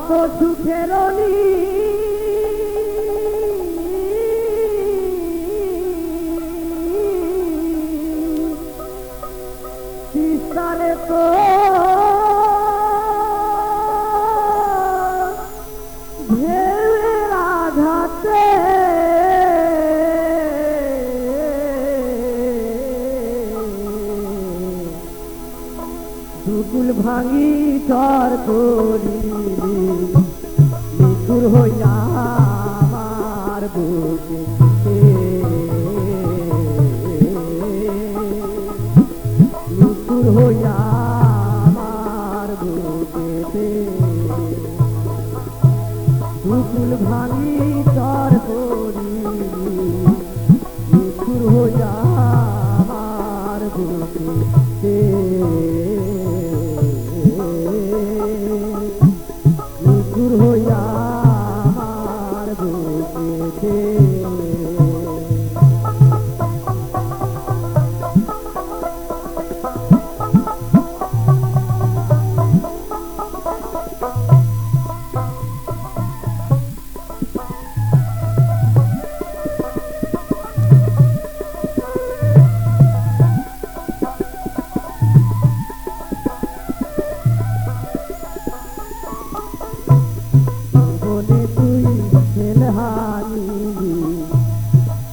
কত সুখের তিস্তারে তো ঢেউয়ের আঘাতে দুকুল ভাঙি চর করি নিকুর হইয়া আমার বুকে নিকুর হইয়া আমার বুকে দুকুল ভাঙি চর করি নিকুর হইয়া আমার বুকে নিকুর হইয়া আমার বুকেতে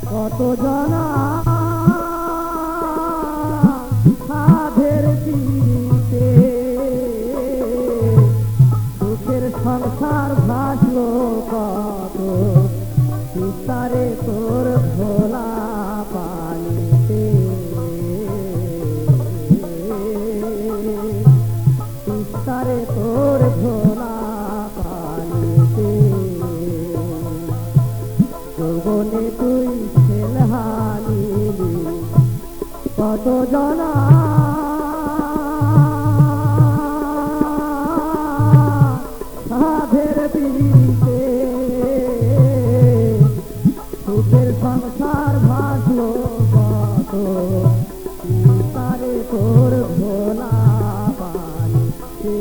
কত জনা সাধের দিতে দুঃখের সংসার ভাসলো কত তিস্তারে তোর ভোলা পানিতে তিস্তারে তোর ভোলা পানিতে যৌবনে তুই ছেলহানিলি কত জনা সাধের পিড়িতে সুখের সংসার ভাসলো কত তারে তোর ভোলা পানিতে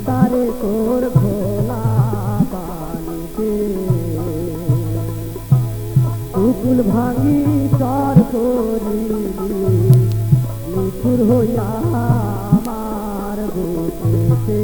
তারে তোর ভোলা পানিতে দুকুল ভাঙি চর করি নিকুর হইয়া আমার বুকেতে